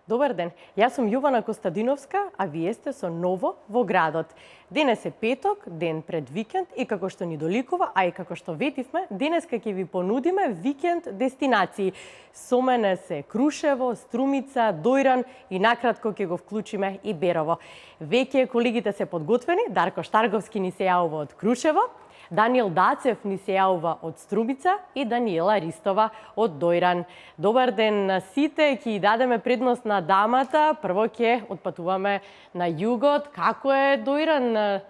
Добар ден, јас сум Јована Костадиновска, а вие сте со ново во градот. Денес е петок, ден пред викенд и како што ни доликува, а и како што ветивме, денеска ќе ви понудиме викенд дестинации. Со мене се Крушево, Струмица, Дојран и накратко ќе го вклучиме и Берово. Веќе колегите се подготвени, Дарко Штарговски ни се јавува од Крушево, Даниел Дацев ни се јавува од Струмица и Даниела Ристова од Дојран. Добар ден на сите, ќе дадеме предност на дамата. Прво ќе отпатуваме на југот. Како е Дојран?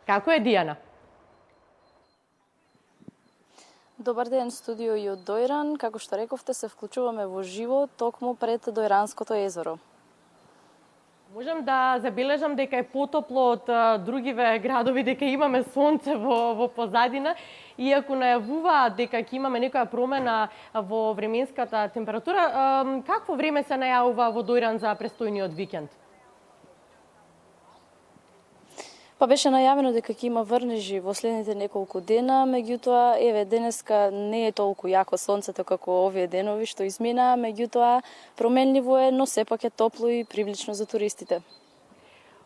Како е Дијана? Добар ден, студио и од Дојран. Како што рековте, се вклучуваме во живо токму пред Дојранското езеро. Можам да забележам дека е потопло од другиве градови, дека имаме сонце во позадина, иако најавуваат дека ќе имаме некоја промена во временската температура. Какво време се најавува во Дојран за престојниот викенд? Па беше најавено дека ќе има врнежи во следните неколку дена, меѓутоа, еве, денеска не е толку јако сонцето како овие денови што измина, меѓутоа, променливо е, но сепак е топло и привлично за туристите.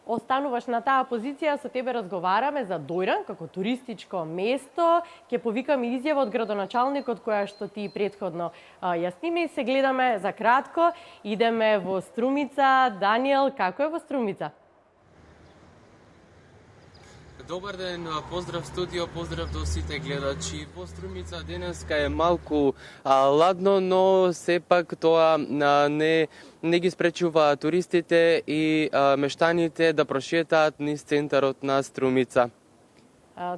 Остануваш на таа позиција, со тебе разговараме за Дојран како туристичко место. Ќе повикаме изјава од градоначалникот која што ти претходно ја сними. Се гледаме за кратко, идеме во Струмица. Даниел, како е во Струмица? Добар ден, поздрав студио, поздрав до сите гледачи. Во Струмица денеска е малку ладно, но сепак тоа не ги спречува туристите и мештаните да прошетаат низ центарот на Струмица.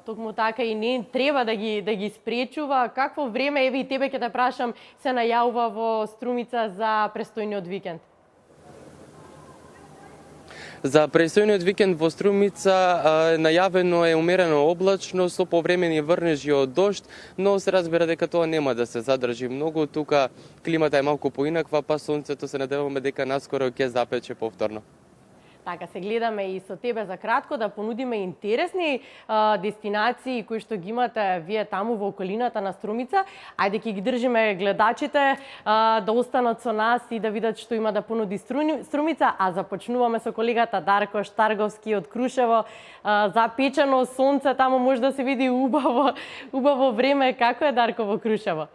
Токму така и не треба да ги спречува. Какво време, еве и тебе ќе те прашам, се најавува во Струмица за престојниот викенд? За престојниот викенд во Струмица најавено е умерено облачно со повремени врнежи од дожд, но се разбира дека тоа нема да се задржи многу. Тука климата е малку поинаква, па сонцето се надеваме дека наскоро ќе запече повторно. Така, се гледаме и со тебе за кратко да понудиме интересни дестинации кои што ги имате вие таму во околината на Струмица. Ајде ќе ги држиме гледачите да останат со нас и да видат што има да понуди Струмица, а започнуваме со колегата Дарко Штарговски од Крушево. Запечено сонце, таму може да се види убаво време. Како е, Дарко, во Крушево?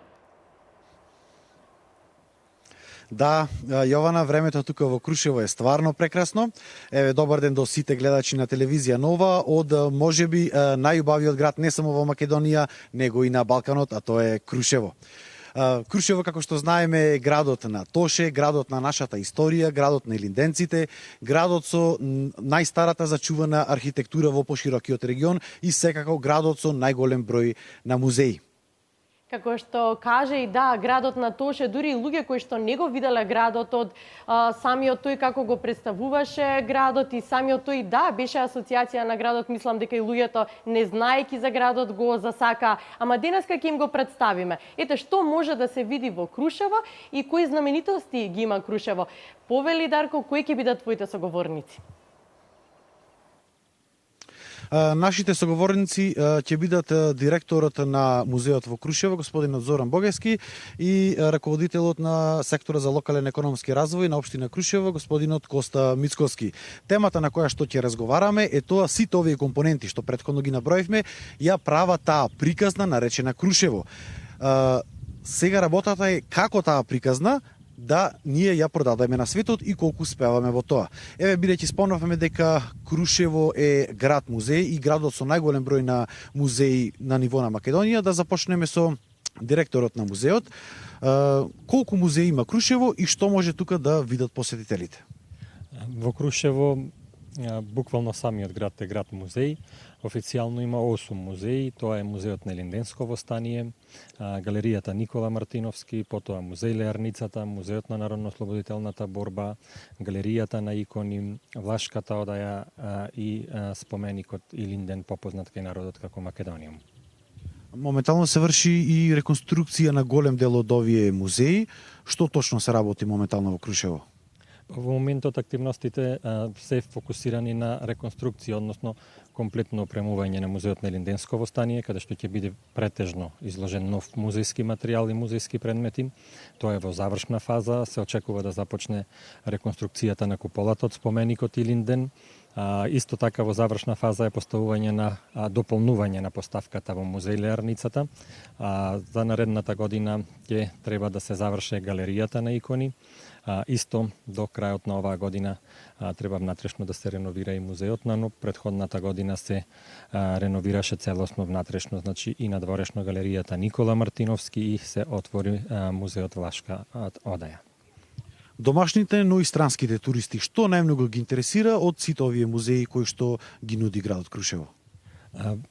Да, Јована, времето тука во Крушево е стварно прекрасно. Еве, добар ден до сите гледачи на телевизија Нова од можеби најубавиот град не само во Македонија, него и на Балканот, а тоа е Крушево. Крушево, како што знаеме, е градот на Тоше, градот на нашата историја, градот на илинденците, градот со најстарата зачувана архитектура во поширокиот регион и секако градот со најголем број на музеи. Како што каже и да, градот на Тоше, дури и луѓе кои што не го виделе градот од самиот тој како го представуваше градот и самиот тој, да, беше асоциација на градот, мислам дека и луѓето не знаејќи за градот го засака, ама денеска ќе им го представиме. Ете што може да се види во Крушево и кои знаменитости ги има Крушево. Повели, Дарко, кои ќе бидат твоите соговорници? Нашите соговорници ќе бидат директорот на музеот во Крушево, господинот Зоран Богески, и раководителот на сектора за локален економски развој на општина Крушево, господинот Коста Мицковски. Темата на која што ќе разговараме е тоа сите овие компоненти што претходно ги наброивме ја прават таа приказна наречена Крушево. Сега работата е како таа приказна да ние ја продадеме на светот и колку успеваме во тоа. Еве, бидејќи спомнавме дека Крушево е град музеј и градот со најголем број на музеи на ниво на Македонија, да започнеме со директорот на музеот. Колку музеи има Крушево и што може тука да видат посетителите? Во Крушево буквално самиот град е град музеј. Официјално има 8 музеи, тоа е музеот на Илинденско востание, галеријата Никола Мартиновски, потоа музеј Леарницата, музеот на народно-ослободителната борба, галеријата на икони, Влашката одаја и споменикот Илинден, попознат кај народот како Македониум. Моментално се врши и реконструкција на голем дел од овие музеи. Што точно се работи моментално во Крушево? Во моментот активностите се фокусирани на реконструкција, односно комплетно опремување на музеот на Линденсково стание, каде што ќе биде претежно изложен нов музејски материјал и музејски предмети. Тоа е во завршна фаза, се очекува да започне реконструкцијата на куполата од споменикот Илинден. Исто така во завршна фаза е поставување на дополнување на поставката во музеј Леарницата. За наредната година ќе треба да се заврши галеријата на икони. Исто до крајот на оваа година треба внатрешно да се реновира и музеот, но претходната година се реновираше целосно внатрешно, значи и надворешно галеријата Никола Мартиновски и се отвори музеот Влашка одаја. Домашните, но и странските туристи, што најмногу ги интересира од сите овие музеи кои што ги нуди градот Крушево?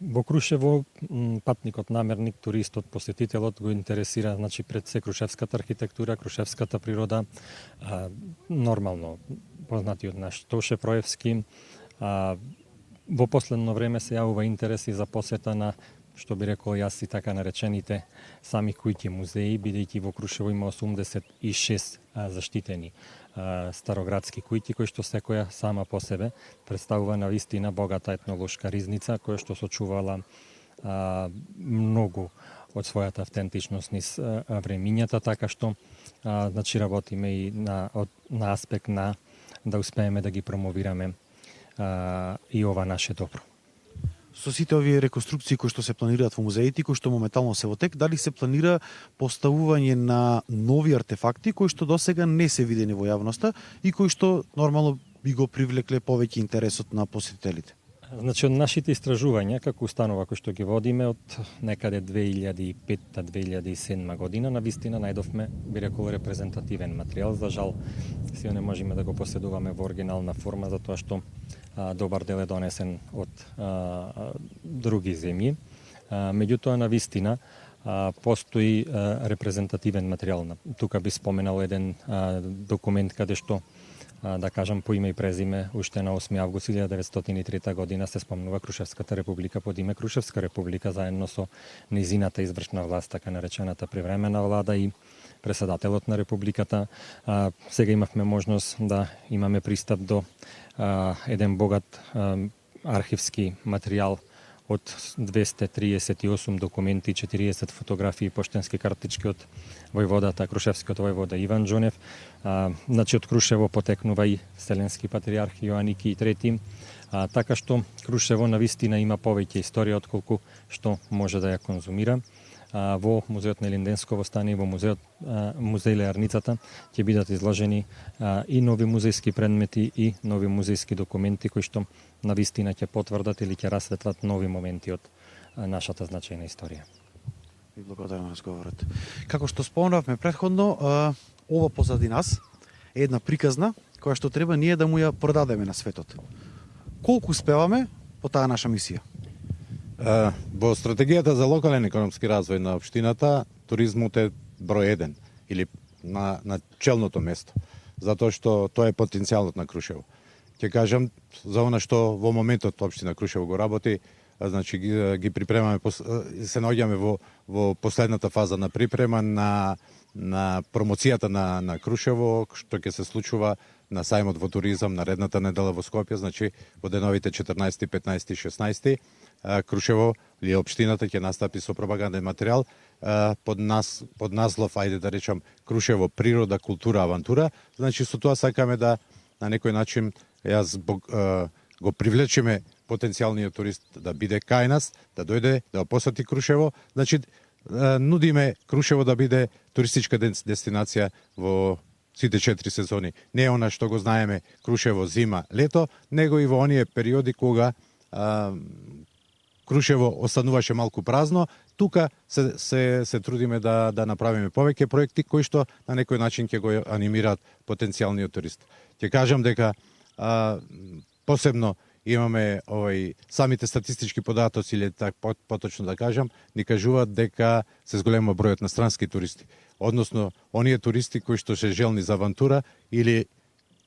Во Крушево патникот, намерник, туристот, посетителот го интересира, значи пред се крушевската архитектура, крушевската природа, нормално познатиот наш Тоше Проевски. Во последно време се јавува интерес и за посета на, што би рекол јас, и така наречените сами куќи музеи, бидејќи во Крушево има 86 заштитени староградски куќи, кои што секоја сама по себе представува на вистина богата етнолошка ризница, која што сочувала многу од својата автентичност низ времињата, така што значи работиме и на аспект на да успееме да ги промовираме и ова наше добро. Со сите овие реконструкции кои што се планираат во музеите, кои што моментално се во тек, дали се планира поставување на нови артефакти кои што досега не се видени во јавноста и кои што нормално би го привлекле повеќе интересот на посетителите? Значи, од нашите истражувања, како установа кои што ги водиме од некаде 2005-2007 година, на вистина најдовме, би рекол, репрезентативен материјал. За жал, сите не можеме да го поседуваме во оригинална форма, затоа што добар дел е донесен од други земји. Меѓутоа, на вистина, постои репрезентативен материјал. Тука би споменал еден документ каде што, да кажам по име и презиме, уште на 8 август 1903 година се спомнува Крушевската република под име Крушевска република, заедно со низината извршна власт, така наречената привремена влада и преседателот на републиката. Сега имавме можност да имаме пристап до еден богат архивски материјал од 238 документи, 40 фотографии и поштенски картички од војводата, крушевскиот војвода Иван Џонев. Значи, од Крушево потекнува и Вселенски патриарх Јоаники III. Така што Крушево на вистина има повеќе историја отколку што може да ја конзумира. Во музеот на Линденсково стание, во музеј Леарницата ќе бидат изложени и нови музејски предмети и нови музејски документи кои што на вистина ќе потврдат или ќе расветлат нови моменти од нашата значајна историја. Ви благодарам на разговорот. Како што спомнавме претходно, ова позади нас е една приказна која што треба ние да му ја продадеме на светот. Колку успеваме по таа наша мисија? Во стратегијата за локален економски развој на општината, туризмот е број 1 или на челното место, затоа што тоа е потенцијалот на Крушево. Ќе кажам за она што во моментот општина Крушево го работи, значи ги припремаме, се наоѓаме во последната фаза на припрема на промоцијата на Крушево, што ќе се случува на сајмот во туризам наредната недела во Скопје, значи во деновите 14, 15 и 16. Крушево или општината ќе настапи со пропаганден материјал под наслов, ајде да речам, Крушево природа, култура, авантура. Значи со тоа сакаме да на некој начин го привлечеме потенцијалниот турист да биде кај нас, да дојде да посети Крушево. Значи нудиме Крушево да биде туристичка дестинација во сите 4 сезони. Не е она што го знаеме Крушево зима, лето, него и во оние периоди кога Крушево остануваше малку празно. Тука се трудиме да направиме повеќе проекти кои што на некој начин ќе го анимираат потенцијалниот турист. Ќе кажам дека посебно имаме самите статистички податоци, или поточно да кажам, ни кажуваат дека се зголема бројот на странски туристи. Односно, оние туристи кои што се желни за авантура, или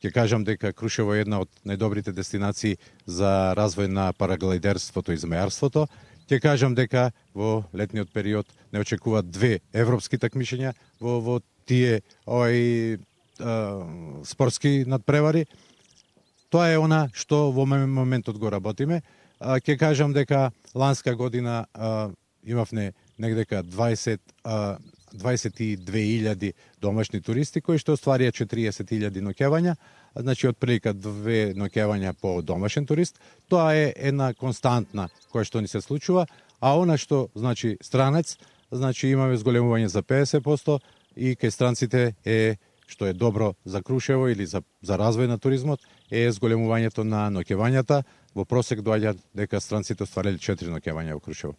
ќе кажам дека Крушево е една од најдобрите дестинации за развој на параглайдерството и змејарството. Ќе кажам дека во летниот период не очекуваат 2 европски такмишења во тие спортски надпревари. Тоа е она што во моментот го работиме. Ќе кажам дека ланска година имавме негдека 22.000 домашни туристи кои што остварија 40.000 ноќевања, значи отприлика 2 ноќевања по домашен турист. Тоа е една константна која што ни се случува, а она што значи странец, значи имаме зголемување за 50% и кај странците е што е добро за Крушево или за развој на туризмот е зголемувањето на ноќевањата. Во просек доаѓа дека странците оствариле 4 ноќевања во Крушево.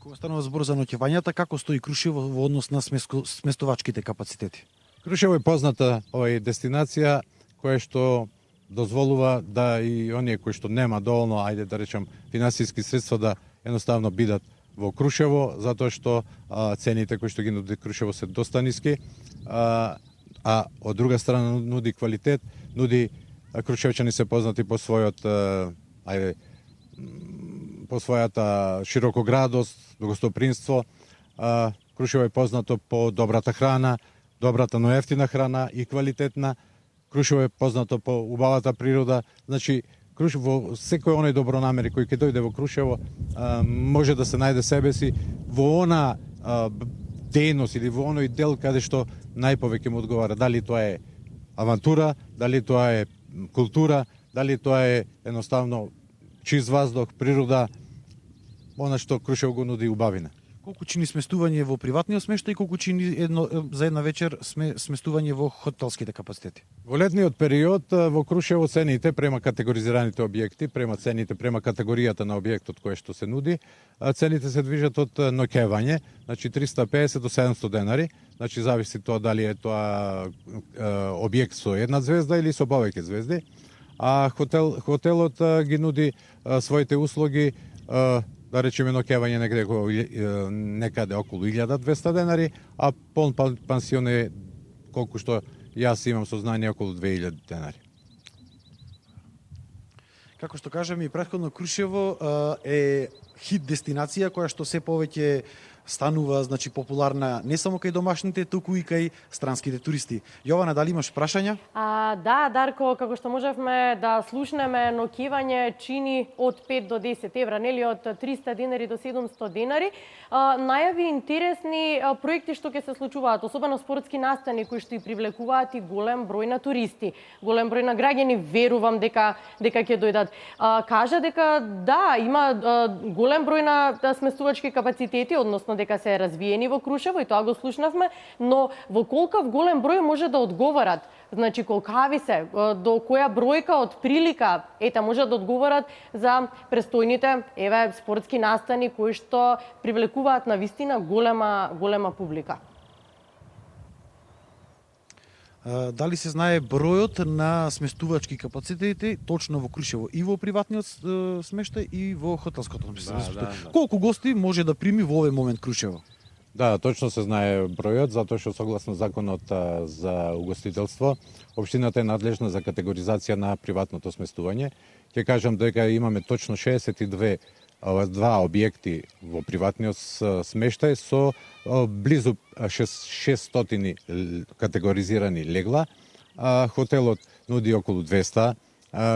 Кога станува збор за ноќевањата, како стои Крушево во однос на сместувачките капацитети? Крушево е позната дестинација која што дозволува да и оние кои што нема доволно, ајде да речам, финансиски средства да едноставно бидат во Крушево, затоа што цените кои што ги нуди Крушево се доста ниски, а од друга страна нуди квалитет, нуди крушевчани се познати по својот по својата широкоградост, гостопримство. Крушево е познато по добрата храна, добрата, но ефтина храна и квалитетна. Крушево е познато по убавата природа. Значи, Крушево, секој оној добронамери кој ќе дојде во Крушево, може да се најде себе си во она дејност или во оној дел каде што најповеќе му одговара. Дали тоа е авантура, дали тоа е култура, дали тоа е едноставно чист воздух, природа, она што Крушево го нуди убавина. Колку чини сместување во приватниот смештај и колку чини за една вечер сместување во хотелските капацитети? Во летниот период во Крушево цените према категоризираните објекти, према категоријата на објектот кој што се нуди, цените се движат од ноќевање, значи 350 до 700 денари, значи зависи тоа дали е тоа објект со една звезда или со повеќе звезди. А хотелот ги нуди своите услуги, да речеме ноќевање некаде околу 1200 денари, а полн пансион е, колку што јас имам сознание, околу 2000 денари. Како што кажам и претходно, Крушево е хит дестинација која што се повеќе станува, значи, популарна не само кај домашните, туку и кај странските туристи. Јована, дали имаш прашања? Да, Дарко, како што можевме да слушнеме, ноќивање чини од 5 до 10 евра, нели, од 300 денари до 700 денари. Најави интересни проекти што ќе се случуваат, особено спортски настани кои што и привлекуваат и голем број на туристи, голем број на граѓани, верувам дека ќе дојдат. Кажа дека да, има голем број на сместувачки капацитети, односно дека се развиени во Крушево и тоа го слушнавме, но во колкав голем број може да одговорат? Значи, колкави се, до која бројка од прилика, може да одговорат за престојните спортски настани кои што привлекуваат на вистина голема публика? Дали се знае бројот на сместувачки капацитети точно во Крушево и во приватниот смештај и во хотелското смештај? Да. Колку гости може да прими во овој момент Крушево? Да, точно се знае бројот, затоа што согласно законот за угостителство, општината е надлежна за категоризација на приватното сместување. Ќе кажам дека имаме точно 62 објекти во приватниот смештај со близу 600 категоризирани легла. Хотелот нуди околу 200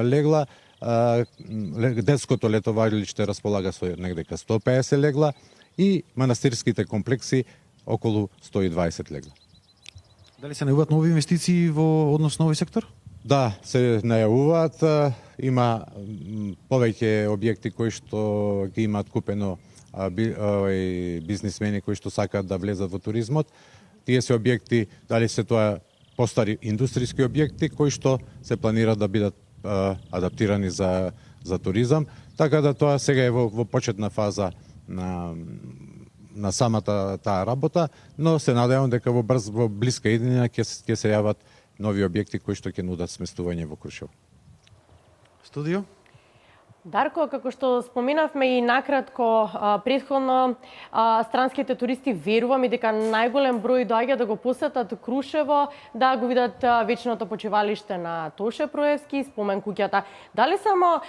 легла. Детското летовалиште располага со негдека 150 легла и манастирските комплекси околу 120 легла. Дали се најавуваат нови инвестиции во однос на овој сектор? Да, се најавуваат. Има повеќе објекти кои што ги имаат купено бизнисмени кои што сакаат да влезат во туризмот. Тие се објекти, дали се тоа постари индустријски објекти кои што се планира да бидат адаптирани за туризам, така да тоа сега е во почетна фаза на самата таа работа, но се надевам дека во блиска иднина ќе се јават нови објекти кои што ќе нудат сместување во Крушево. Студио? Дарко, како што споменавме и накратко претходно, странските туристи верувам и дека најголем број доаѓа да го посетат Крушево, да го видат вечното почивалиште на Тоше Проевски, спомен куќата. Дали само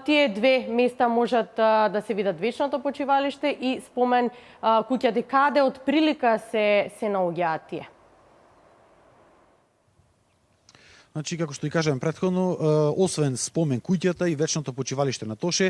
тие две места можат да се видат вечното почивалиште и спомен куќата, каде од прилика се наоѓаат тие? Значи, како што и кажам претходно, освен спомен куќата и вечното почивалиште на Тоше,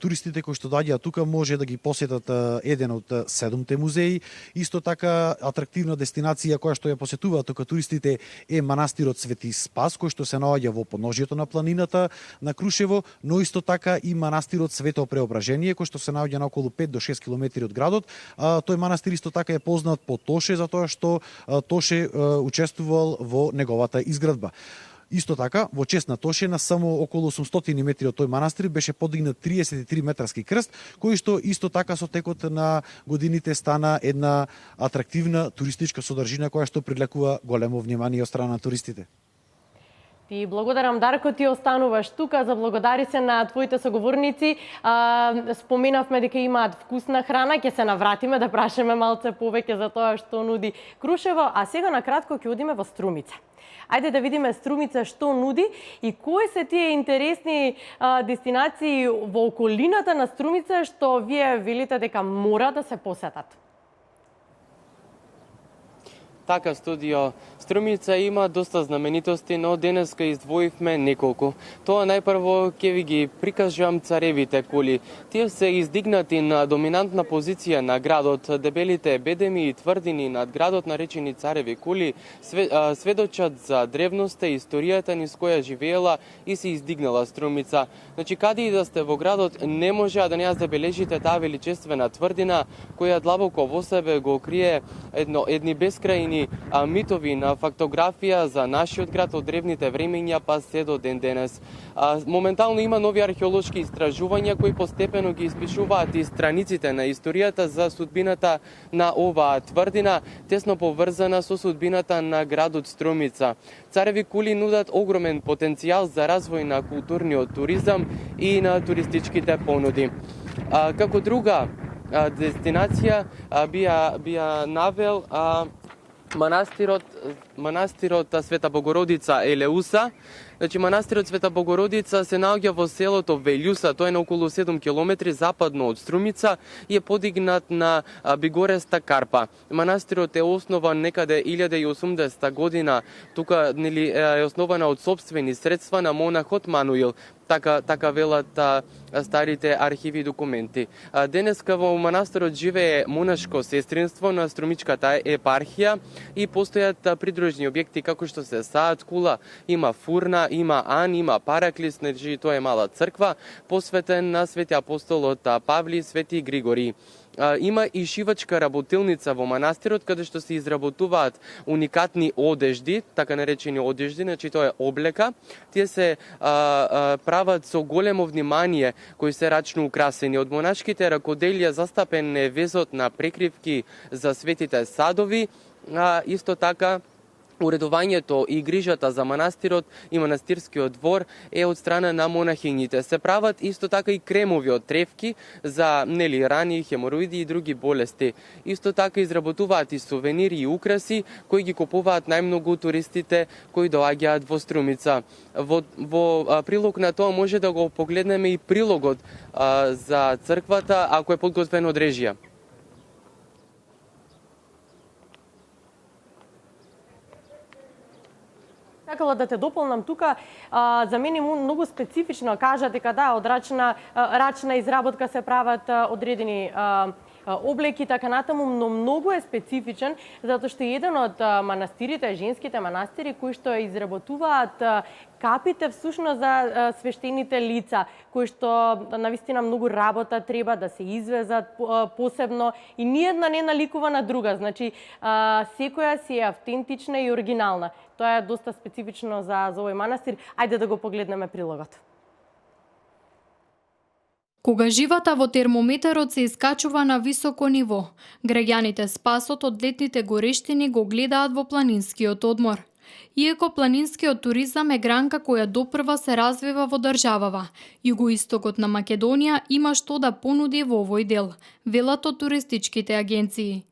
туристите кои што доаѓаат тука може да ги посетат еден од 7 музеи. Исто така, атрактивна дестинација која што ја посетуваат тука туристите е манастирот Свети Спас, кој што се наоѓа во подножјето на планината на Крушево, но исто така и манастирот Свето Преображение, кој што се наоѓа на околу 5 до 6 километри од градот. Тој манастир исто така е познат по Тоше, затоа што Тоше учествувал во неговата изградба. Исто така, во чест на Тоше, на само околу 800 метри од тој манастир беше подигнат 33 метарски крст, кој што исто така со текот на годините стана една атрактивна туристичка содржина која што привлекува големо внимание од страна на туристите. Ти благодарам, Дарко, ти остануваш тука, заблагодари се на твоите соговорници. Споменавме дека имаат вкусна храна, ќе се навратиме да прашаме малце повеќе за тоа што нуди Крушево, а сега на кратко ќе одиме во Струмица. Ајде да видиме Струмица што нуди и кои се тие интересни дестинации во околината на Струмица што вие велите дека мора да се посетат. Така, студио Струмица има доста знаменитости, но денеска издвоивме неколку. Тоа најпрво ќе ви ги прикажам царевите кули. Тие се издигнати на доминантна позиција на градот. Дебелите бедеми и тврдини над градот, наречени цареви кули, сведочат за древноста и историјата низ која живеела и се издигнала Струмица. Значи, каде и да сте во градот, не може да не ја забележите таа величествена тврдина, која длабоко во себе го крие едни бескрајни митови на фактографија за нашиот град од древните времења па се до ден денес. Моментално има нови археолошки истражувања кои постепено ги испишуваат и страниците на историјата за судбината на оваа тврдина, тесно поврзана со судбината на градот Струмица. Цареви кули нудат огромен потенцијал за развој на културниот туризам и на туристичките понуди. Како друга дестинација би навел манастирот Света Богородица Елеуса. Значи, манастирот Света Богородица се наоѓа во селото Велјуса, тоа е на околу 7 километри западно од Струмица и е подигнат на Бигореста карпа. Манастирот е основан некаде 1080 година, тука е основана од сопствени средства на монахот Мануил. Така велат старите архиви и документи. Денеска во манастирот живее монашко сестринство на Струмичката епархија и постојат придружни објекти како што се саат кула, има фурна, има Ан, има Параклис, значи тоа е мала црква, посветен на свети апостолот Павли и свети Григори. Има и шивачка работилница во манастирот, каде што се изработуваат уникатни одежди, така наречени одежди, значи тоа е облека. Тие се прават со големо внимание, кои се рачно украсени. Од монашките ракоделија застапен е везот на прекривки за светите садови, исто така уредувањето и грижата за манастирот и манастирскиот двор е од страна на монахињите. Се прават исто така и кремови од тревки за рани, хемороиди и други болести. Исто така изработуваат и сувенири и украси кои ги купуваат најмногу туристите кои доаѓаат во Струмица. Во прилог на тоа може да го погледнеме и прилогот за црквата ако е подготвен од режија. Сакала да те дополнам тука, за мене многу специфично кажа дека да, од рачна изработка се прават одредени облеки, така натаму, но многу е специфичен, затоа што еден од манастирите, женските манастири, кои што изработуваат капите всушност за свештените лица, кои што навистина многу работа треба да се извезат посебно и ниедна не наликува на друга, значи секоја си е автентична и оригинална. Тоа е доста специфично за овој манастир. Ајде да го погледнеме прилогот. Кога живата во термометерот се искачува на високо ниво, граѓаните спасот од летните горештини го гледаат во планинскиот одмор. Иако планинскиот туризам е гранка која допрва се развива во државава, југоистокот на Македонија има што да понуди во овој дел, велат од туристичките агенции.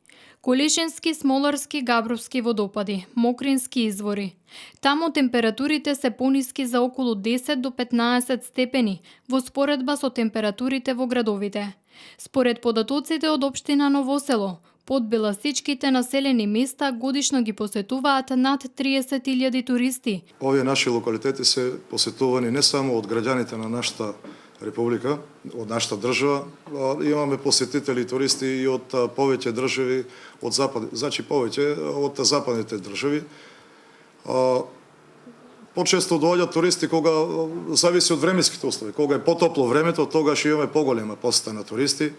Колешенски, Смоларски, Габровски водопади, Мокрински извори. Таму температурите се пониски за околу 10 до 15 степени во споредба со температурите во градовите. Според податоците од општина Ново Село, подбила сечките населени места годишно ги посетуваат над 30.000 туристи. Овие наши локалитети се посетувани не само од граѓаните на нашата република, од нашата држава, имаме посетители и туристи и од повеќе држави од запад, значи повеќе од западните држави. Почесто доаѓаат туристи кога зависи од временските услови. Кога е потопло времето, тогаш имаме поголема посета на туристи.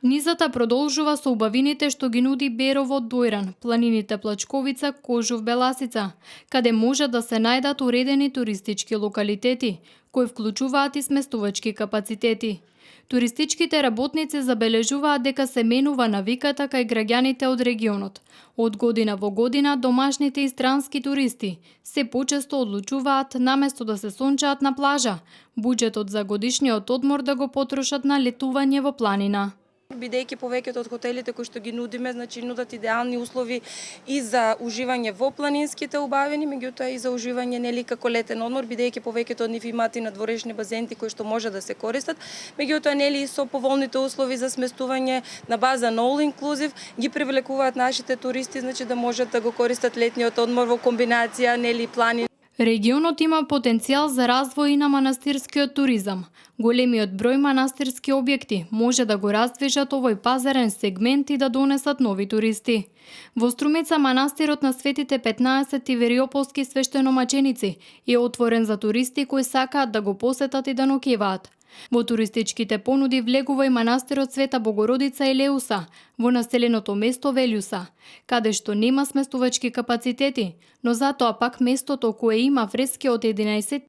Низата продолжува со убавините што ги нуди Берово Дојран, планините Плачковица, Кожув, Беласица, каде може да се најдат уредени туристички локалитети, кои вклучуваат и сместувачки капацитети. Туристичките работници забележуваат дека се менува навиката кај граѓаните од регионот. Од година во година домашните и странски туристи се почесто одлучуваат наместо да се сончаат на плажа, буџетот за годишниот одмор да го потрошат на летување во планина. Бидејќи повеќето од хотелите кои што ги нудиме, значи нудат идеални услови и за уживање во планинските убавини, меѓутоа и за уживање нели како летен одмор, бидејќи повеќето од нив имаат и надворешни базенти кои што може да се користат, меѓутоа нели и со поволните услови за сместување на база на all inclusive ги привлекуваат нашите туристи, значи да можат да го користат летниот одмор во комбинација нели планина. Регионот има потенцијал за развој на манастирскиот туризам. Големиот број манастирски објекти може да го раздвижат овој пазарен сегмент и да донесат нови туристи. Во Струмица манастирот на Светите 15 Тивериополски свештеномаченици е отворен за туристи кои сакаат да го посетат и да ноќеваат. Во туристичките понуди влегува и манастирот Света Богородица Елеуса во населеното место Велјуса, каде што нема сместувачки капацитети, но затоа пак местото кое има фрески од 11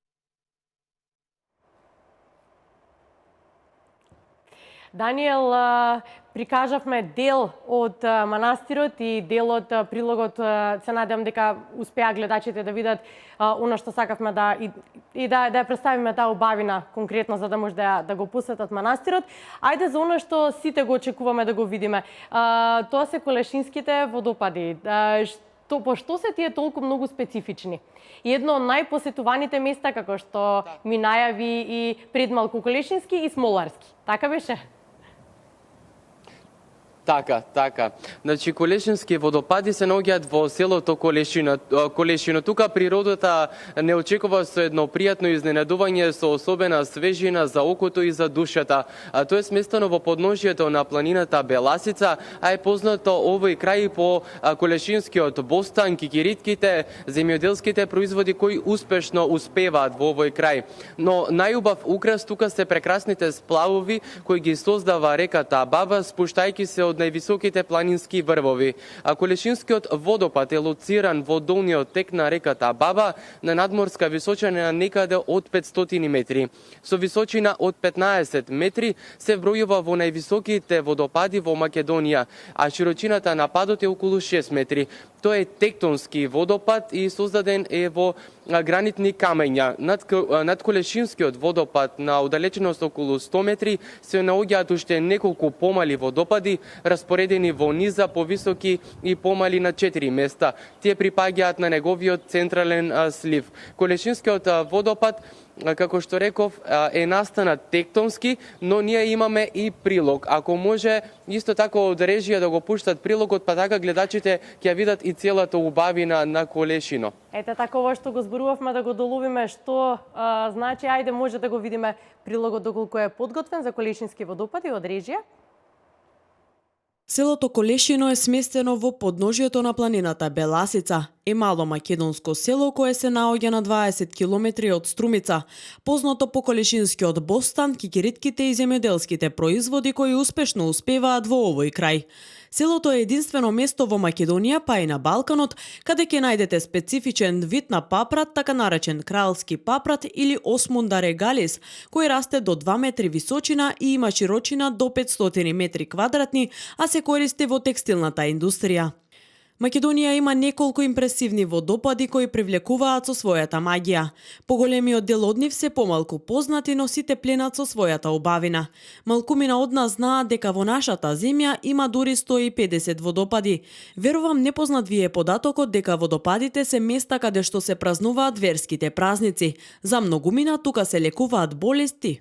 Даниел, прикажавме дел од манастирот и дел од прилогот. Се надевам дека успеа гледачите да видат она што сакавме да ја представиме таа убавина конкретно за да може да го посетат манастирот. Ајде за она што сите го очекуваме да го видиме. Тоа се Колешинските водопади. По што се тие толку многу специфични? И едно од најпосетуваните места како што ми најави и пред малку Колешински и Смоларски. Така беше? Така. Значи, Колешински водопади се наоѓаат во селото Колешино. Тука природата не очекува со едно пријатно изненадување со особена свежина за окото и за душата. Тоа е сместено во подножјето на планината Беласица, а е познато овој крај по Колешинскиот бостан, кикиритките, земјоделските производи кои успешно успеваат во овој крај. Но најубав украс тука се прекрасните сплавови кои ги создава реката Баба, спуштајќи се од највисоките планински врвови. А Колешинскиот водопад е лоциран во долниот тек на реката Баба на надморска височина некаде од 500 метри. Со височина од 15 метри се вбројува во највисоките водопади во Македонија, а широчината на падот е околу 6 метри. Тоа е тектонски водопад и создаден е во гранитни камења. Над Колешинскиот водопад на удалеченост околу 100 метри се наоѓаат уште неколку помали водопади, распоредени во низа повисоки и помали на 4 места. Тие припаѓаат на неговиот централен слив. Колешинскиот водопад, како што реков, е настанат тектонски, но ние имаме и прилог. Ако може, исто така од режија да го пуштат прилогот, па така гледачите ќе видат и целата убавина на Колешино. Ете така ова што го зборувавме да го доловиме, што значи, ајде може да го видиме прилогот доколку е подготвен за Колешински водопади од режија. Селото Колешино е сместено во подножјето на планината Беласица. Е мало македонско село кое се наоѓа на 20 километри од Струмица, познато по Колешинскиот бостан, кикиритките и земјоделските производи кои успешно успеваат во овој крај. Селото е единствено место во Македонија, па и на Балканот, каде ќе најдете специфичен вид на папрат, така наречен кралски папрат или Осмунда регалис, кој расте до 2 метри височина и има широчина до 500 метри квадратни, а се користи во текстилната индустрија. Македонија има неколку импресивни водопади кои привлекуваат со својата магија. Поголемиот дел од нив се помалку познати, но сите пленат со својата убавина. Малкумина од нас знаат дека во нашата земја има дури 150 водопади. Верувам непознат ви е податокот дека водопадите се места каде што се празнуваат верските празници. За многумина тука се лекуваат болести.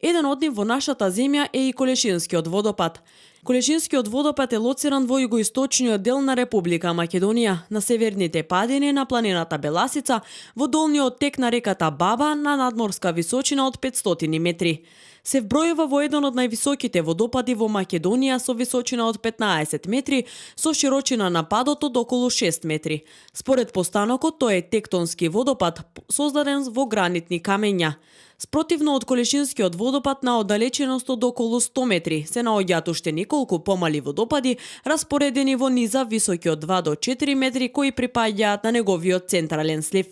Еден од нив во нашата земја е и Колешинскиот водопад. Колешинскиот водопад е лоциран во југоисточниот дел на Република Македонија, на северните падини на планината Беласица, во долниот тек на реката Баба на надморска височина од 500 метри. Се вбројува во еден од највисоките водопади во Македонија со височина од 15 метри, со широчина на падот од околу 6 метри. Според постанокот, тој е тектонски водопад, создаден во гранитни камења. Спротивно од Колешинскиот водопад на оддалеченост од околу 100 метри се наоѓаат уште неколку помали водопади, распоредени во низа високи од 2 до 4 метри, кои припаѓаат на неговиот централен слив.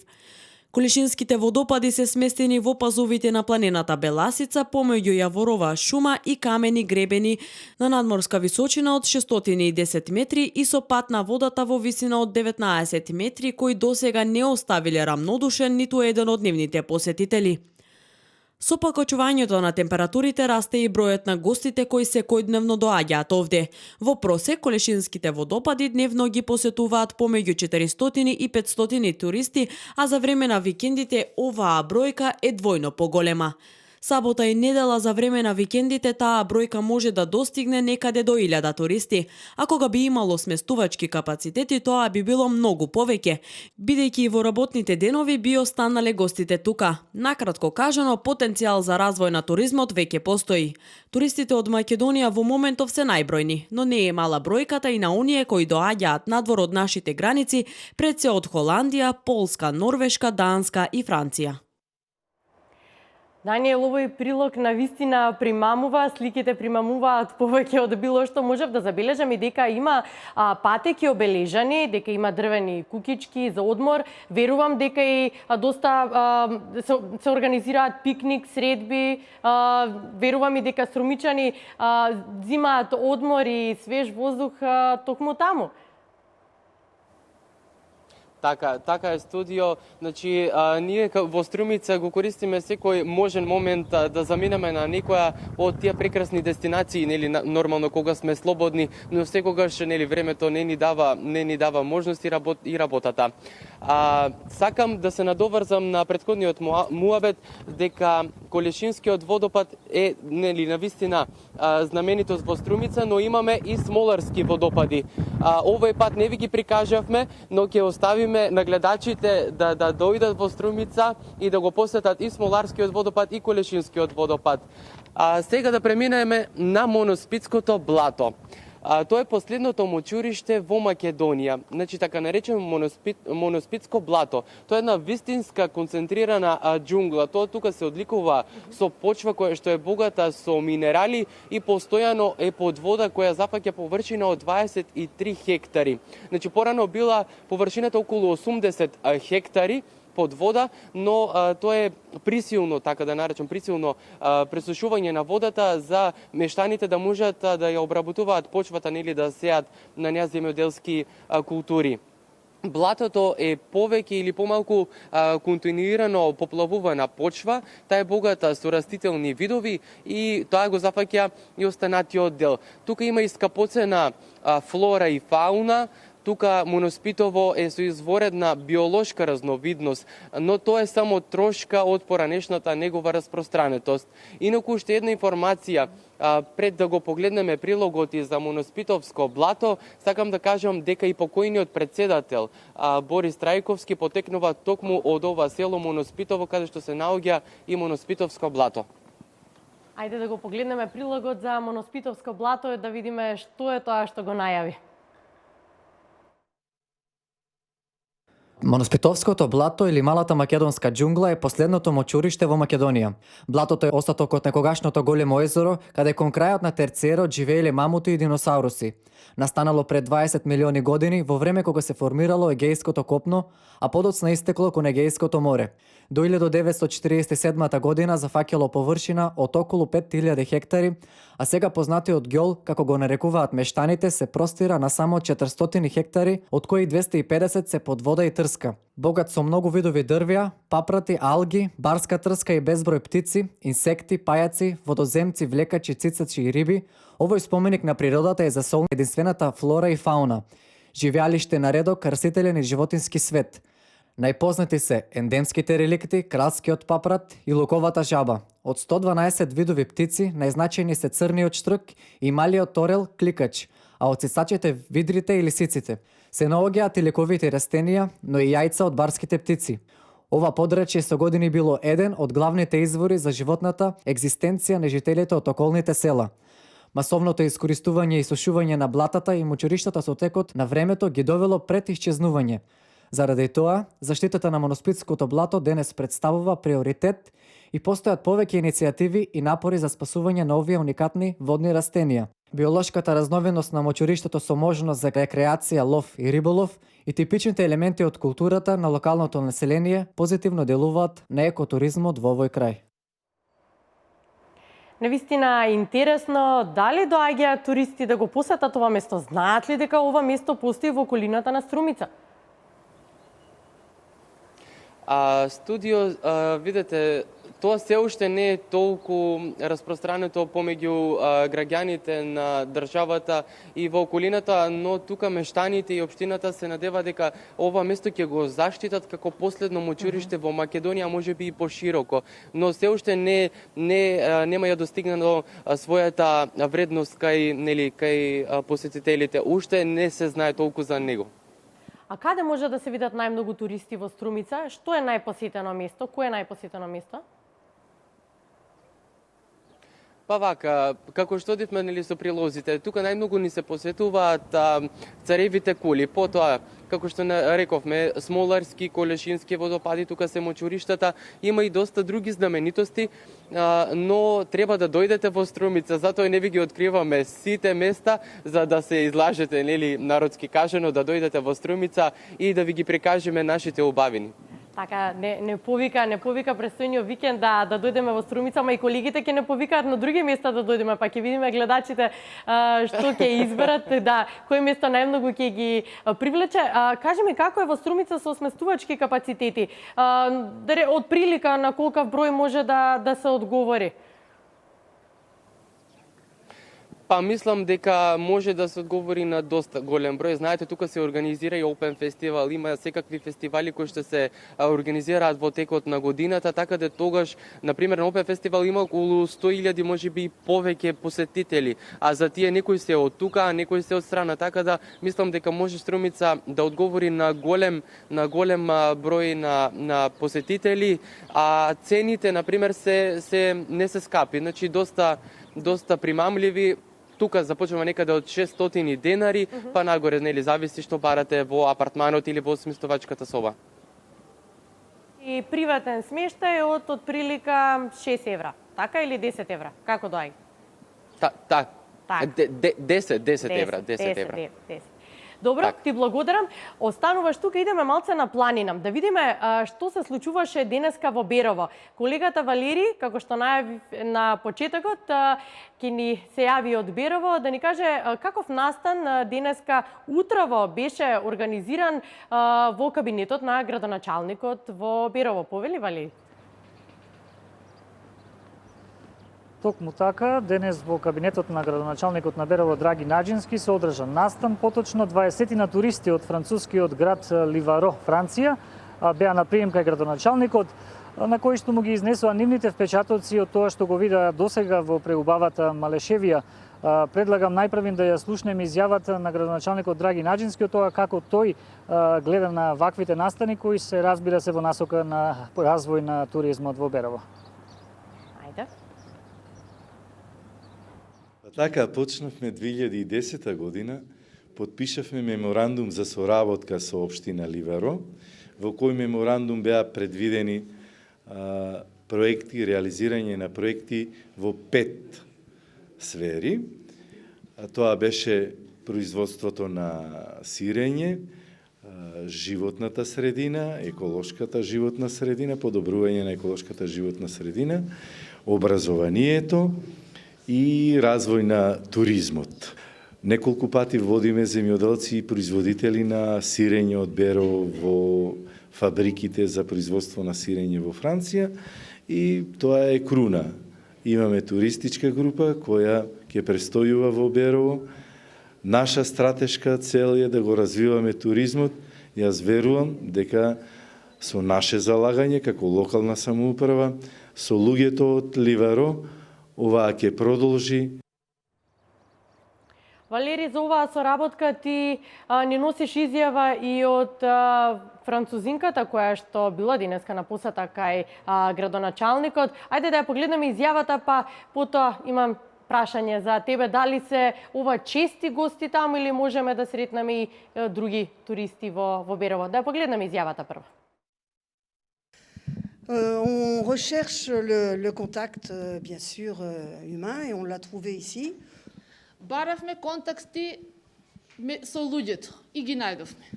Колешинските водопади се сместени во пазовите на планината Беласица помеѓу јаворова шума и камени гребени на надморска височина од 610 метри и со пат на водата во висина од 19 метри, кои досега не оставиле рамнодушен ниту еден од нивните посетители. Со покачувањето на температурите расте и бројот на гостите кои секојдневно доаѓаат овде. Во просек, Колешинските водопади дневно ги посетуваат помеѓу 400 и 500 туристи, а за време на викендите оваа бројка е двојно поголема. Сабота и недела за време на викендите таа бројка може да достигне некаде до 1000 туристи, а кога би имало сместувачки капацитети, тоа би било многу повеќе, бидејќи и во работните денови би останале гостите тука. Накратко кажано, потенцијал за развој на туризмот веќе постои. Туристите од Македонија во моментов се најбројни, но не е мала бројката и на оние кои доаѓаат надвор од нашите граници, пред се од Холандија, Полска, Норвешка, Данска и Франција. Даниел, овој прилог на вистина примамува, сликите примамуваат повеќе од било што. Можев да забележам и дека има патеки обележани, дека има дрвени кукички за одмор. Верувам дека и доста се организираат пикник, средби. Верувам и дека струмичани зимаат одмор и свеж воздух токму таму. Така е, студио. Значи, ние во Струмица го користиме секој можен момент да заминеме на некоја од тие прекрасни дестинации, нели, нормално кога сме слободни, но секогаш нели времето не ни дава можност и работата. Сакам да се надоврзам на претходниот муабет дека Колешинскиот водопад е нели навистина знаменитост во Струмица, но имаме и смоларски водопади. Овој пат не ви ги прикажавме, но ќе оставиме на гледачите да дојдат во Струмица и да го посетат и Смоларскиот водопад и Колешинскиот водопад. Сега да преминеме на Моноспитското блато. Тоа е последното мочуриште во Македонија. Значи, така наречено Моноспитско блато. Тоа е една вистинска концентрирана џунгла. Тоа тука се одликува со почва која што е богата со минерали и постојано е под вода која запаќа површина од 23 хектари. Значи, порано била површината околу 80 хектари под вода, но тоа е присилно, така да наречам, присилно пресушување на водата за мештаните да можат да ја обработуваат почвата, нели, да сеат на неа земјоделски култури. Блатото е повеќе или помалку континуирано поплавувана почва, таа е богата со растителни видови и тоа го зафаќа и останатиот дел. Тука има и скапоцена флора и фауна. Тука Моноспитово е со изворедна биолошка разновидност, но тоа е само трошка од поранешната негова распространетост. Инаку уште една информација, пред да го погледнеме прилогот и за Моноспитовско блато, сакам да кажам дека и покојниот председател Борис Трајковски потекнува токму од ова село Моноспитово, каде што се наоѓа и Моноспитовско блато. Ајде да го погледнеме прилогот за Моноспитовско блато и да видиме што е тоа што го најави. Моноспитовското блато или малата македонска џунгла е последното мочуриште во Македонија. Блатото е остаток од некогашното големо езеро, каде кон крајот на Терциерот живееле мамути и диносауруси. Настанало пред 20 милиони години во време кога се формирало Егејското копно, а подоцна истекло кон Егејското море. До 1947 година зафаќало површина од околу 5000 хектари, а сега познатиот ѓол, како го нарекуваат мештаните, се простира на само 400 хектари, од кои 250 се под вода и трска. Богат со многу видови дрвја, папрати, алги, барска трска и безброј птици, инсекти, пајаци, водоземци, влекачи, цицачи и риби, овој споменик на природата е засолен единствената флора и фауна, живеалиште на редок растителен и животински свет. Најпознати се ендемските реликти, кралскиот папрат и луковата жаба. Од 112 видови птици, најзначајни се црниот штрк и малиот орел кликач, а од сисачите видрите и лисиците. Се наоѓаат и лековити растенија, но и јајца од барските птици. Ова подрачје со години било еден од главните извори за животната екзистенција на жителите од околните села. Масовното искористување и сушување на блатата и мочуриштата со текот на времето ги довело пред исчезнување. Заради тоа, заштитата на Моноспитското блато денес представува приоритет и постојат повеќе иницијативи и напори за спасување на овие уникатни водни растенија. Биолошката разновидност на мочуриштето со можност за рекреација, лов и риболов и типичните елементи од културата на локалното население позитивно делуваат на екотуризмот во овој крај. Навистина интересно, дали доаѓаат туристи да го посетат ова место? Знаат ли дека ова место постои во околината на Струмица? Студио, видете, тоа се уште не е толку распространето помеѓу граѓаните на државата и во околината, но тука мештаните и општината се надева дека ова место ќе го заштитат како последно мочуриште во Македонија, можеби и пошироко, но се уште нема ја достигнало својата вредност кај посетителите. Уште не се знае толку за него. А каде може да се видат најмногу туристи во Струмица? Што е најпосетено место? Кое е најпосетено место? Па вака, како што одивме со прилозите, тука најмногу ни се посетуваат царевите кули, потоа, како што рековме, Смоларски, Колешински водопади, тука се мочуриштата, има и доста други знаменитости, но треба да дојдете во Струмица, затоа не ви ги откриваме сите места, за да се излажете, народски кажано, да дојдете во Струмица и да ви ги прикажеме нашите убавини. Така, не повика престојниот викенд да дојдеме во Струмица, ама и колегите ќе не повикаат на други места да дојдеме, па ќе видиме гледачите што ќе изберат, кој место најмногу ќе ги привлече. Кажи ми, како е во Струмица со сместувачки капацитети? Од прилика на колкав број може да се одговори? Па мислам дека може да се одговори на доста голем број. Знаете, тука се организира и Open Festival, има секакви фестивали кои што се организираат во текот на годината, така да тогаш, например, на Open Festival има околу 100.000, можеби и повеќе посетители, а за тие некои се од тука, а некои се од страна, така да мислам дека може Струмица да одговори на голем број на посетители, а цените, например, не се скапи, значи доста примамливи. Тука започнува некаде од 600 денари, па нагоре, зависи што барате во апартманот или во сместувачката соба. И приватен смештај од прилика 6 евра, така или 10 евра? Како доаѓа? 10 евра. Добро, ти благодарам. Остануваш тука, идеме малце на планина. Да видиме што се случуваше денеска во Берово. Колегата Валери, како што најави на почетокот, ќе ни се јави од Берово да ни каже каков настан денеска утрово беше организиран во кабинетот на градоначалникот во Берово. Повели, Валери? Токму така, денес во кабинетот на градоначалникот на Берово Драги Наџински се одржа настан, поточно 20 на туристи од францускиот град Ливаро, Франција, беа на прием кај градоначалникот, на кој што му ги изнесува нивните впечатоци од тоа што го видеа досега во преубавата Малешевија. Предлагам најпрвин да ја слушнеме изјавата на градоначалникот Драги Наџински од тоа како тој гледа на ваквите настани кои се разбира се во насока на развој на туризмот во Берово. Така, почнавме 2010 година, подпишавме меморандум за соработка со општина Ливаро, во кој меморандум беа предвидени проекти, реализирање на проекти во 5 сфери. Тоа беше производството на сирење, животната средина, еколошката животна средина, подобрување на еколошката животна средина, образованието и развој на туризмот. Неколку пати водиме земјоделци и производители на сирење од Берово во фабриките за производство на сирење во Франција и тоа е круна. Имаме туристичка група која ќе престојува во Берово. Наша стратешка цел е да го развиваме туризмот. Јас верувам дека со наше залагање како локална самоуправа, со луѓето од Ливаро, оваа ќе продолжи. Валери, за оваа соработка ти не носиш изјава и од французинката која што била денеска на посета кај градоначалникот. Ајде да ја погледнеме изјавата, па потоа имам прашање за тебе. Дали се ова чести гости таму или можеме да сретнеме и други туристи во Берово? Да ја погледнеме изјавата прво. On recherche le contact, bien sûr, humain, et on l'a trouvé ici. Баравме контакти со луѓето и ги најдовме.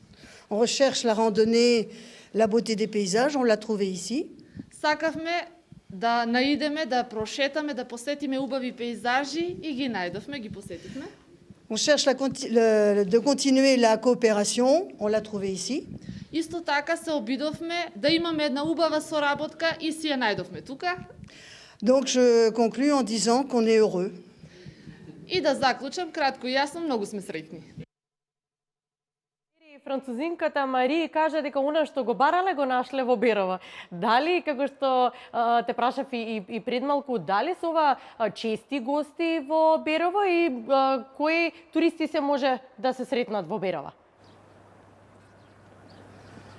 On recherche la randonnée, la beauté des paysages, on l'a trouvé ici. Сакавме да наидеме, да прошетаме, да посетиме убави пейзажи и ги најдовме, ги посетивме. On cherche de continuer la coopération, on l'a trouvé ici. Исто така се обидовме да имаме една убава соработка и си ја најдовме тука. Donc je conclus en disant qu'on est heureux. И да заклучам кратко и јасно, многу сме среќни. Французинката Мари кажа дека она што го барале го нашле во Берово. Дали, како што те прашав и пред малку, дали се ова чести гости во Берово и кои туристи се може да се сретнат во Берово?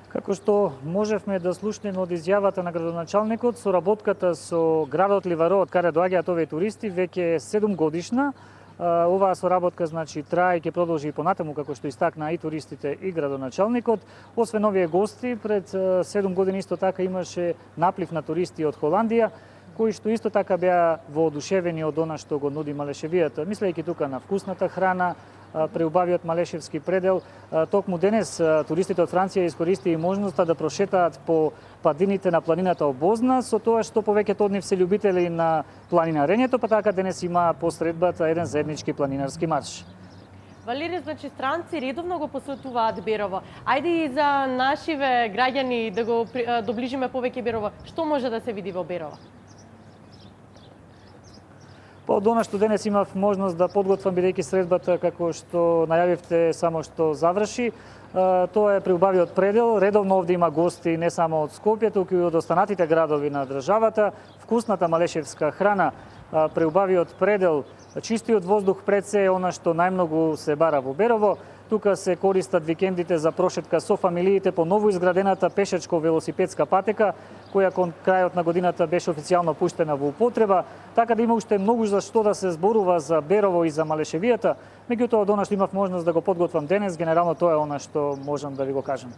Како што можевме да слушнеме од изјавата на градоначалникот, соработката со градот Ливаро, од каде доаѓаат овие туристи, веќе е 7 годишна. Оваа соработка значи трае и ќе продолжи и понатаму, како што истакна и туристите и градоначалникот. Освен овие гости, пред 7 години исто така имаше наплив на туристи од Холандија, кои што исто така беа воодушевени од она што го нуди Малешевијата. Мислејќи тука на вкусната храна, преубавиот Малешевски предел. Токму денес туристите од Франција искористија и можноста да прошетаат по падините на планината Обозна, со тоа што повеќето од нив се љубители на планинарењето, па така денес има посредбата еден заеднички планинарски марш. Валери, значи странци редовно го посетуваат Берово. Ајде и за нашиве граѓани да го доближиме повеќе Берово. Што може да се види во Берово? Па од она што денес имав можност да подготвам, бидејќи средбата, како што најавивте, само што заврши, тоа е преубавиот предел. Редовно овде има гости не само од Скопје, туку и од останатите градови на државата. Вкусната малешевска храна, преубавиот предел, чистиот воздух пред се е она што најмногу се бара во Берово. Тука се користат викендите за прошетка со фамилиите по ново изградената пешачко-велосипедска патека, која кон крајот на годината беше официјално пуштена во употреба, така да има уште многу за што да се зборува за Берово и за Малешевијата. Меѓутоа, од она што имав можност да го подготвам денес, генерално тоа е она што можам да ви го кажам.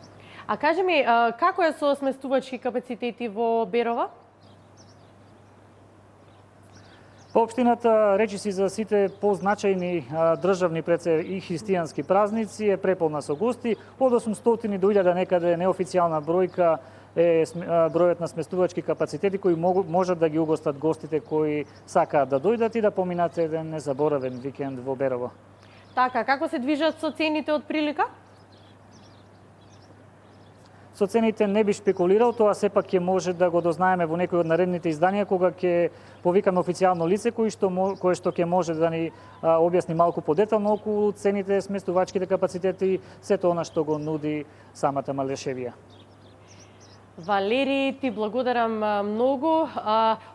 А кажи ми, како е со сместувачки капацитети во Берово? По општината, речиси за сите позначајни државни преце и христијански празници е преполна со гости. Од 800 до 1000 некаде неофицијална бројка е бројот на сместувачки капацитети кои можат да ги угостат гостите кои сакаат да дојдат и да поминат еден незаборавен викенд во Берово. Така, како се движат со цените од прилика? Со цените не би шпекулирал, тоа сепак ќе може да го дознаеме во некој од наредните изданија, кога ќе повикаме официјално лице кое што ќе може да ни објасни малку подетално околу цените, сместувачките капацитети, сето она што го нуди самата Малешевија. Валери, ти благодарам многу.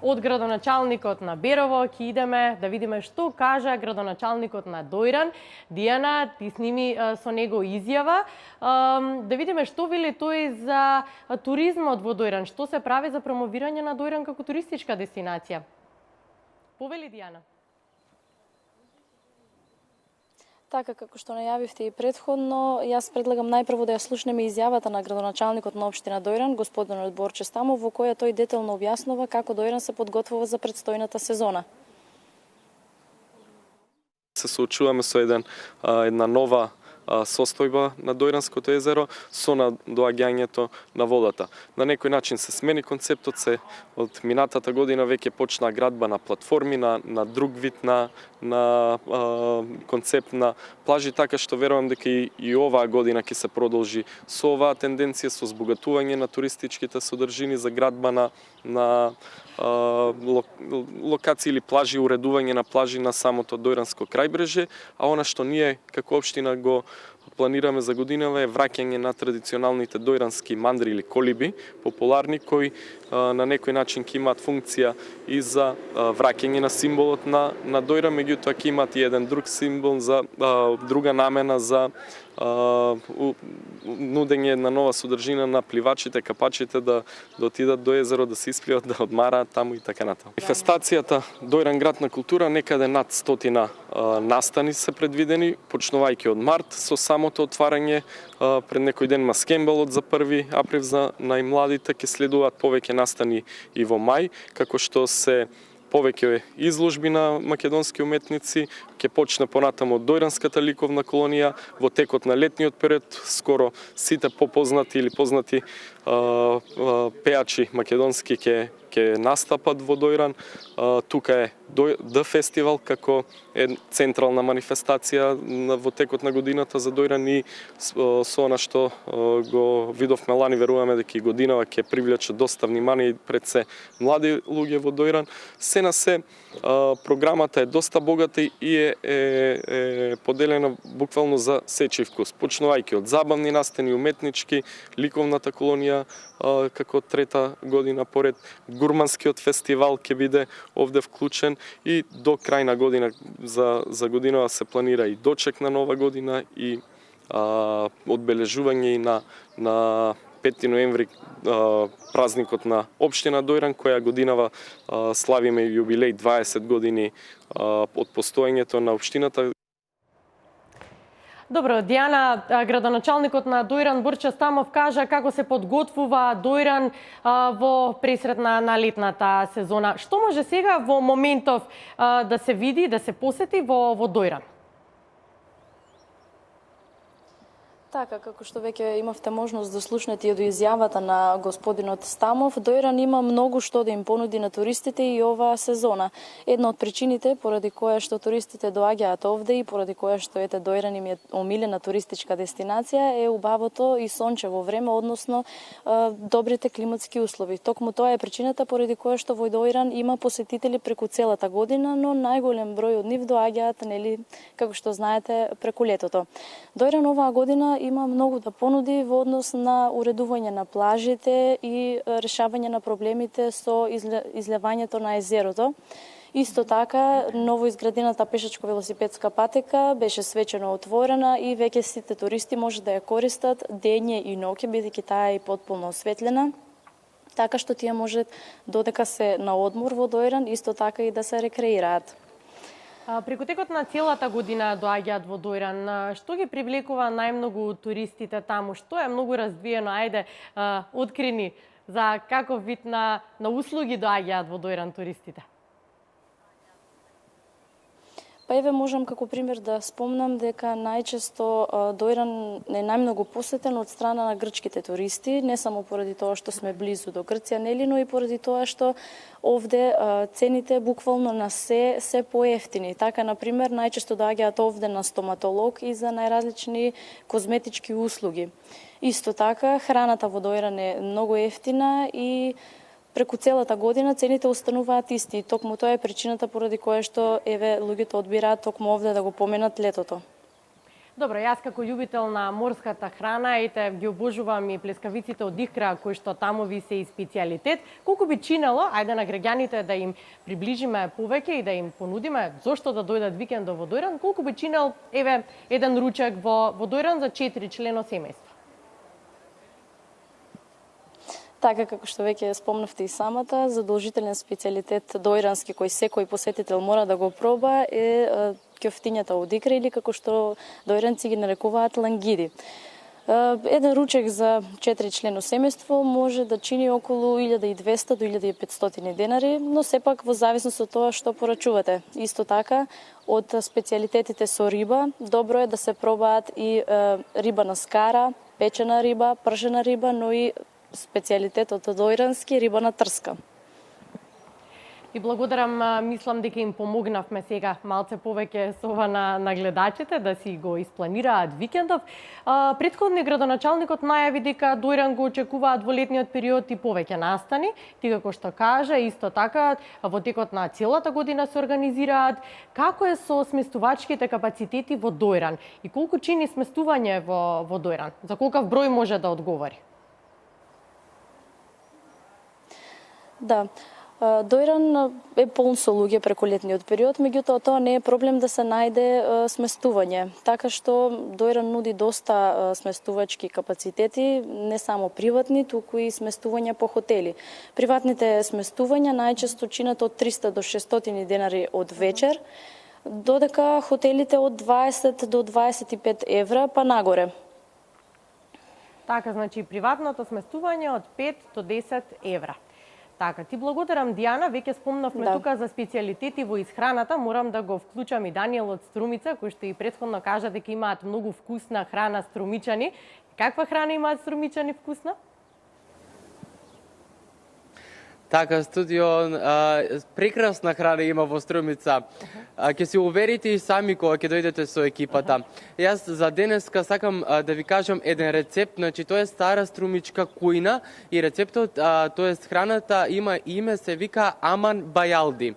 Од градоначалникот на Берово ќе идеме да видиме што кажа градоначалникот на Дојран. Дијана, ти сними со него изјава. Да видиме што вели тој за туризмот во Дојран, што се прави за промовирање на Дојран како туристичка дестинација. Повели, Дијана. Така, како што најавивте и предходно, јас предлагам најпрво да ја слушнеме изјавата на градоначалникот на општина Дојран, господинот Борче Стамов, во која тој детелно објаснува како Дојран се подготвува за предстојната сезона. Се соочуваме со една нова состојба на Дојранското езеро со доаѓањето на водата. На некој начин се смени концептот, се од минатата година веќе почна градба на платформи, на друг вид на концепт на плажи, така што верувам дека и оваа година ќе се продолжи со оваа тенденција, со збогатување на туристичките содржини за градба на локации или плажи, уредување на плажи на самото Дојранско крајбрежје, а она што ние како општина го планираме за годинава е враќање на традиционалните дојрански мандри или колиби, популарни, кои на некој начин ќе имаат функција и за враќање на символот на дојран, меѓутоа ќе имаат и еден друг символ за друга намена за нудење на нова содржина на пливачите, капачите да отидат до езеро, да се испливат, да одмараат таму и така натаму. Манифестацијата Дојран град на култура, некаде над 100 настани се предвидени, почнувајќи од март со самото отварање, пред некој ден маскембалот за 1 април за најмладите, ќе следуваат повеќе настани и во мај, како што се повеќе изложби на македонски уметници, ќе почне понатаму од Дојранската ликовна колонија, во текот на летниот период скоро сите попознати или познати пеачи македонски ќе настапат во Дојран. Тука е Д фестивал како централна манифестација во текот на годината за Дојран и со она што го видовме лани, веруваме дека и годинава ќе привлече доста внимание пред се млади луѓе во Дојран. Се на се програмата е доста богата и е поделена буквално за сечи вкус, почнувајќи од забавни настани, уметнички, ликовната колонија како трета година поред, гурманскиот фестивал ќе биде овде вклучен и до крај на година за годинава се планира и дочек на нова година и одбележување и на 5 ноември празникот на општина Дојран, која годинава славиме јубилеј 20 години од постоењето на општината. Добро, Дијана, градоначалникот на Дојран Борче Стамов кажа како се подготвува Дојран во пресред на летната сезона. Што може сега во моментов да се види, да се посети во Дојран? Така, како што веќе имавте можност да слушнете и до изјавата на господинот Стамов, Дојран има многу што да им понуди на туристите и оваа сезона. Една од причините поради која што туристите доаѓаат овде и поради која што Дојран им е омилена туристичка дестинација е убавото и сончево време, односно добрите климатски услови. Токму тоа е причината поради која што во Дојран има посетители преку целата година, но најголем број од нив доаѓаат, како што знаете, преку летото. Дојран оваа година има многу да понуди во однос на уредување на плажите и решавање на проблемите со излевањето на езерото. Исто така, ново изградената пешачко-велосипедска патека беше свечено отворена и веќе сите туристи може да ја користат дење и ноќе, бидејќи таа е потполно осветлена. Така што тие можат додека се на одмор во Дојран, исто така и да се рекреираат. Преку текот на целата година доаѓаат во Дојран. Што ги привлекува најмногу туристите таму? Што е многу развиено? Ајде, открини за каков вид на услуги доаѓаат во Дојран туристите? Па еве можам како пример да спомнам дека најчесто Дојран е најмногу посетен од страна на грчките туристи, не само поради тоа што сме близу до Грција, но и поради тоа што овде цените буквално на се поевтини. Така, на пример, најчесто доаѓаат овде на стоматолог и за најразлични козметички услуги. Исто така, храната во Дојран е многу ефтина и преку целата година цените остануваат исти. Токму тоа е причината поради која што луѓето одбираат токму овде да го поменат летото. Добро, јас како љубител на морската храна, ги обожувам и плескавиците од икра, кои што таму ви се и специјалитет. Колку би чинело, ајде на граѓаните да им приближиме повеќе и да им понудиме зошто да дојдат викендо во Дојран, колку би чинел еден ручек во Дојран за 4 члено семејство? Така, како што веќе спомнавте и самата, задолжителен специјалитет дојрански кој секој посетител мора да го проба е ќофтињата од икра или како што дојранци ги нарекуваат лангири. Еден ручек за 4 члено семејство може да чини околу 1200 до 1500 денари, но сепак во зависност од тоа што порачувате. Исто така, од специјалитетите со риба, добро е да се пробаат и риба на скара, печена риба, пржена риба, но и специјалитетот дојрански риба на трска. И благодарам, мислам дека им помогнавме сега малце повеќе со ова на гледачите да си го испланираат викендов. Претходни градоначалникот најави дека Дојран го очекуваат во летниот период и повеќе настани. Ти како што кажа, исто така во текот на целата година се организираат. Како е со сместувачките капацитети во Дојран и колку чини сместување во Дојран? За колкав број може да одговори? Да. Дојран е полн со луѓе преку летниот период, меѓутоа тоа не е проблем да се најде сместување. Така што Дојран нуди доста сместувачки капацитети, не само приватни, туку и сместувања по хотели. Приватните сместувања најчесто чинат од 300 до 600 денари од вечер, додека хотелите од 20 до 25 евра па нагоре. Така, значи приватното сместување од 5 до 10 евра. Така, ти благодарам, Дијана, веќе спомнавме тука за специјалитети во исхраната, морам да го вклучам и Даниел од Струмица, кој што и претходно кажа дека имаат многу вкусна храна струмичани. Каква храна имаат струмичани вкусна? Така, студио, прекрасна храна има во Струмица. Ќе се уверите и сами кога ќе дојдете со екипата. Јас за денеска сакам да ви кажам еден рецепт, значи тоа е стара струмичка кујна и рецептот, тоест храната има име, се вика Аман Бајалди.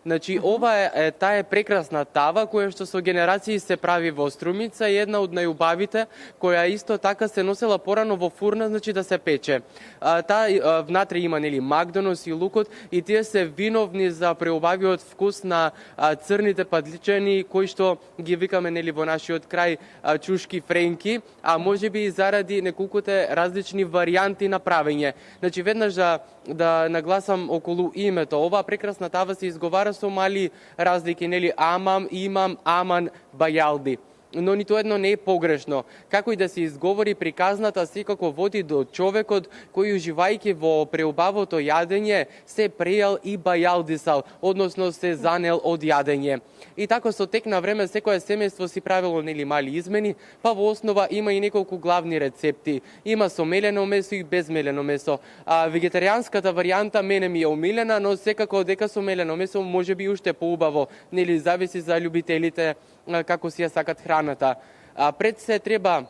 Значи, ова е таа прекрасна тава која што со генерации се прави во Струмица, една од најубавите, која исто така се носела порано во фурна, значи да се пече. Таа внатре има нели магдонос и лукот и тие се виновни за преубавиот вкус на црните падличани кои што ги викаме нели во нашиот крај чушки френки, а можеби и заради неколкуте различни варијанти на правење. Значи, веднаш да нагласам околу името. Оваа прекрасна тава се изговара со мали разлики, нели Амам, Имам, Аман, Бајалди. Но нито едно не е погрешно. Како и да се изговори, приказната секако води до човекот кој уживајќи во преубавото јадење се прејал и бајалдисал, односно се занел од јадење. И така со тек на време секое семејство си правило нели мали измени, па во основа има и неколку главни рецепти. Има со мелено месо и без мелено месо. Вегетаријанската варијанта мене ми е омилена, но секако дека со мелено месо можеби уште поубаво. Нели зависи за љубителите како си ја сакат храната. Пред се треба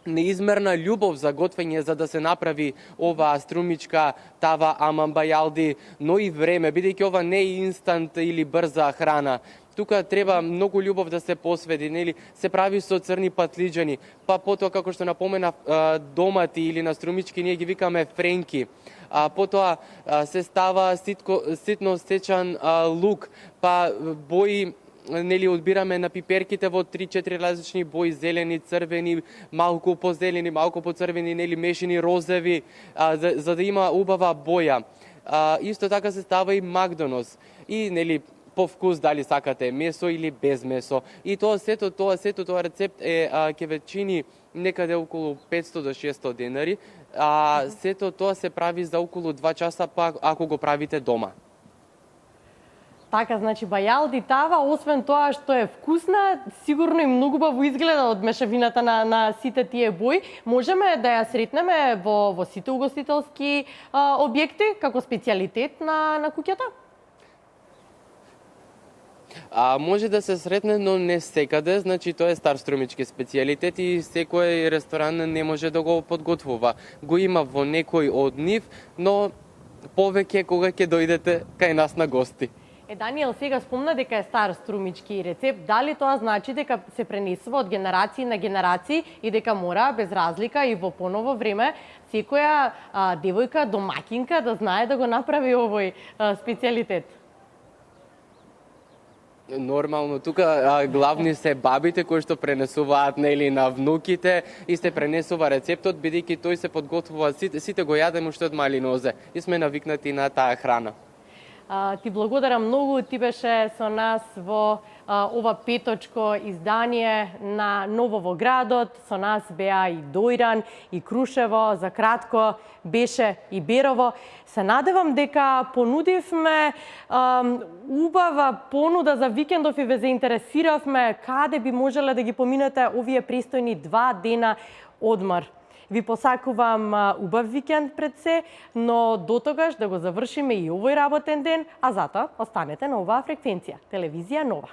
неизмерна љубов за готвење за да се направи оваа струмичка тава Аман Бајалди, но и време, бидејќи ова не е инстант или брза храна. Тука треба многу љубов да се посвети, нели се прави со црни патлиџани, па потоа како што напомена домати или на струмички ние ги викаме френки. Потоа се става ситно сечан лук, па бои нели одбираме на пиперките во 3-4 различни бои, зелени, црвени, малку позелени, малку поцрвени, нели мешани розови, за да има убава боја. Исто така се става и магдонос. И нели по вкус дали сакате месо или без месо. И тоа сето рецепт е ќе ве чини некаде околу 500 до 600 денари. Сето тоа се прави за околу 2 часа, па ако го правите дома. Така, значи бајалди тава, освен тоа што е вкусна, сигурно и многу убаво изгледа од мешавината на сите тие бои. Можеме да ја сретнеме во сите угостителски објекти како специјалитет на куќата? Може да се сретне, но не секаде, значи тоа е стар струмички специјалитет и секој ресторан не може да го подготвува. Го има во некој од нив, но повеќе кога ќе дојдете кај нас на гости. Даниел сега спомна дека е стар струмички рецепт. Дали тоа значи дека се пренесува од генерации на генерации и дека мора без разлика и во поново време секоја девојка домакинка да знае да го направи овој специјалитет? Нормално, тука главни се бабите кои што пренесуваат нели на внуките и се пренесува рецептот, бидејќи тој се подготвува, сите го јадеме уште од мали нозе и сме навикнати на таа храна. Ти благодарам многу, ти беше со нас во ова петочко издание на Ново во градот. Со нас беа и Дојран, и Крушево, за кратко беше и Берово. Се надевам дека понудивме убава понуда за викендов и ве заинтересиравме каде би можеле да ги поминете овие пристојни 2 дена одмор. Ви посакувам убав викенд пред се, но до тогаш да го завршиме и овој работен ден, а затоа останете на оваа фреквенција, телевизија Нова.